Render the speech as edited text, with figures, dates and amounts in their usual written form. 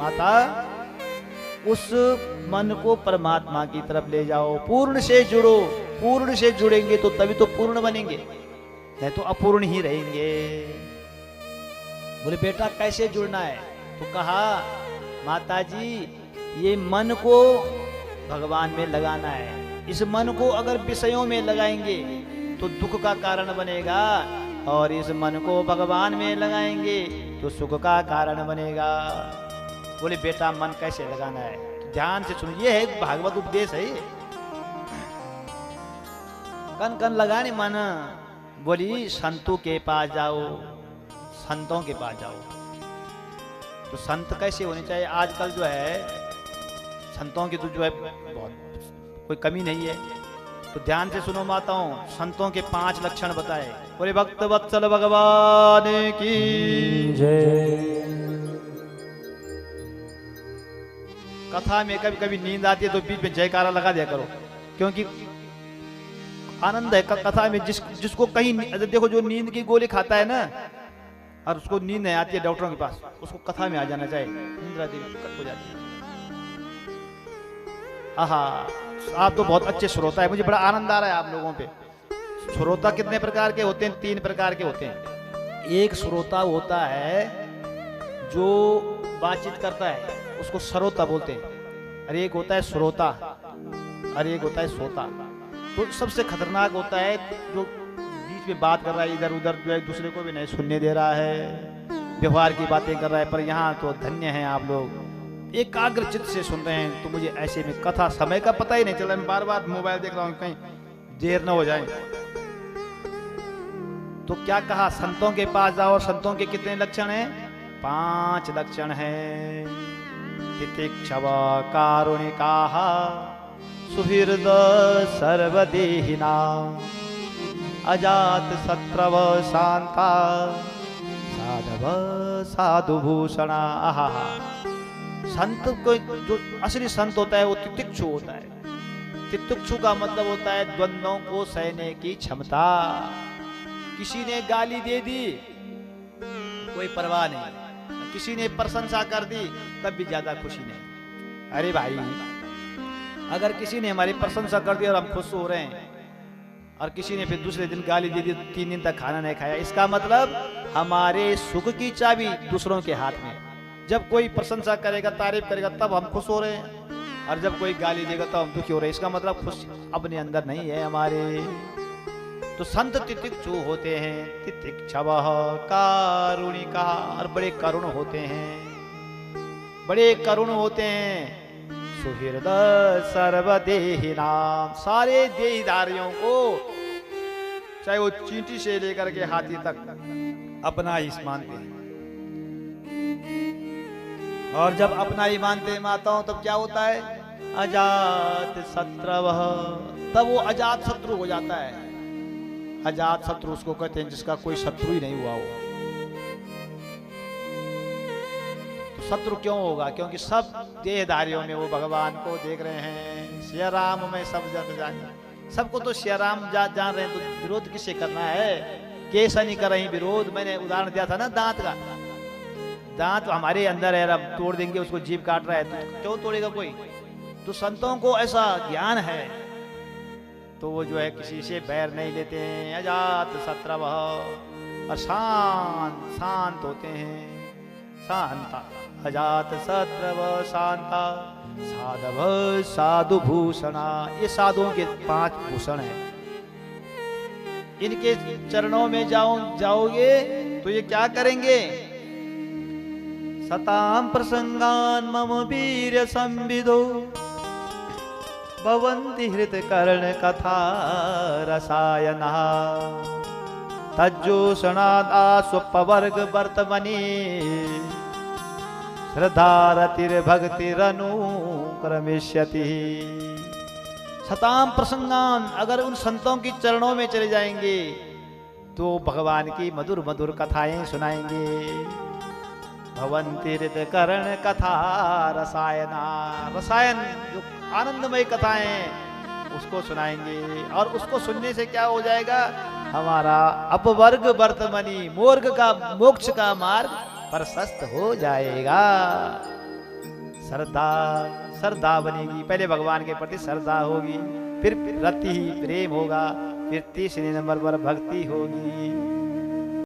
माता उस मन को परमात्मा की तरफ ले जाओ, पूर्ण से जुड़ो। पूर्ण से जुड़ेंगे तो तभी तो पूर्ण बनेंगे, नहीं तो अपूर्ण ही रहेंगे। बोले बेटा कैसे जुड़ना है? तो कहा माता जी ये मन को भगवान में लगाना है। इस मन को अगर विषयों में लगाएंगे तो दुख का कारण बनेगा, और इस मन को भगवान में लगाएंगे तो सुख का कारण बनेगा। बोले बेटा मन कैसे लगाना है? तो ध्यान से सुनो, ये है भागवत उपदेश है। कन कन लगाने मन। बोली संतों के पास जाओ, संतों के पास जाओ। तो संत कैसे होने चाहिए? आजकल जो है संतों की तो जो है बहुत कोई कमी नहीं है। तो ध्यान से सुनो माताओं, संतों के 5 लक्षण बताए। बोले भक्त वत्सल भगवान की जय। कथा में कभी कभी नींद आती है तो बीच में जयकारा लगा दिया करो, क्योंकि आनंद है कथा में। जिसको कहीं देखो, जो नींद की गोली खाता है ना और उसको नींद नहीं आती है डॉक्टरों के पास, उसको कथा में आ जाना चाहिए, इंदिरा देवी कट हो जाती है। आहा, आप तो बहुत अच्छे श्रोता है, मुझे बड़ा आनंद आ रहा है आप लोगों पे। श्रोता कितने प्रकार के होते हैं? 3 प्रकार के होते हैं। एक श्रोता होता है जो बातचीत करता है, उसको श्रोता बोलते हैं। और एक होता है श्रोता, और एक होता है श्रोता। तो सबसे खतरनाक होता है जो बीच में बात कर रहा है, इधर उधर जो है दूसरे को भी नहीं सुनने दे रहा है, व्यवहार की बातें कर रहा है। पर यहाँ तो धन्य हैं आप लोग, एकाग्र चित्त से सुन रहे हैं। तो मुझे ऐसे में कथा समय का पता ही नहीं चला। मैं बार बार मोबाइल देख रहा हूँ कहीं देर न हो जाए। तो क्या कहा? संतों के पास जाओ। और संतों के कितने लक्षण हैं? 5 लक्षण हैं। तितिक्षव कारुणिकाः सुहृद सर्वदेहिना अजात शत्रव शांता साधव साधुभूषणा। आहा, संत को जो असली संत होता है वो तितिक्षु होता है। तितिक्षु का मतलब होता है द्वंद्वों को सहने की क्षमता। किसी ने गाली दे दी कोई परवाह नहीं, किसी ने प्रशंसा कर दी तब भी ज्यादा खुशी नहीं। अरे भाई, अगर किसी ने हमारी प्रशंसा कर दी और हम खुश हो रहे हैं, और किसी ने फिर दूसरे दिन गाली दे दी, 3 दिन तक खाना नहीं खाया, इसका मतलब हमारे सुख की चाबी दूसरों के हाथ में। जब कोई प्रशंसा करेगा, तारीफ करेगा, तब हम खुश हो रहे हैं, और जब कोई गाली देगा तो हम दुखी हो रहे हैं। इसका मतलब खुश अपने अंदर नहीं है हमारे। तो संत तितिक्षु होते हैं, तितिक्षवः कारुणिका, और बड़े करुण होते हैं, बड़े करुण होते हैं। सुहृद सर्वदेहिनाम, सारे देहधारियों को, चाहे वो चींटी से लेकर के हाथी तक, अपना ही मानते हैं। और जब अपना ही मानते हैं माताओं, तब क्या होता है? अजात शत्रवः, तब वो अजात शत्रु हो जाता है। अजात शत्रु उसको कहते हैं जिसका कोई शत्रु ही नहीं हुआ हो। तो शत्रु क्यों होगा? क्योंकि सब देहधारियों में वो भगवान को देख रहे हैं। सिया राम में सब जन जाने, सबको तो सिया राम जान रहे हैं, तो विरोध किससे करना है? कैसा नहीं कर रही विरोध? मैंने उदाहरण दिया था ना दांत का। दांत हमारे अंदर है, अब तोड़ देंगे उसको, जीभ काट रहा है तो क्यों तोड़ेगा कोई? तो संतों को ऐसा ज्ञान है, तो वो जो है किसी से बैर नहीं लेते हैं। अजात शत्रवः, और शांत होते हैं। शांता अजात शत्रव शांता साधव साधुभूषणा, ये साधुओं के 5 भूषण हैं। इनके चरणों में जाओगे तो ये क्या करेंगे? सताम प्रसंगान मम वीर्य संविदो भवन्ति हृत कर्ण कथा रसायना तज्जोषणात् आस्वपवर्ग वर्तमनि श्रद्धारतिर्भक्तिरनु क्रमिष्यति। सताम प्रसंगान, अगर उन संतों की चरणों में चले जाएंगे तो भगवान की मधुर मधुर कथाएं सुनाएंगे। भवन्ति हृत कर्ण कथा रसायना, रसायन जो आनंदमय कथाएं उसको सुनाएंगे। और उसको सुनने से क्या हो जाएगा? हमारा अपवर्ग वर्तमनी, मोक्ष का मार्ग प्रशस्त हो जाएगा। श्रद्धा, श्रद्धा बनेगी, पहले भगवान के प्रति श्रद्धा होगी, फिर रति ही प्रेम होगा, फिर तीसरे नंबर पर भक्ति होगी।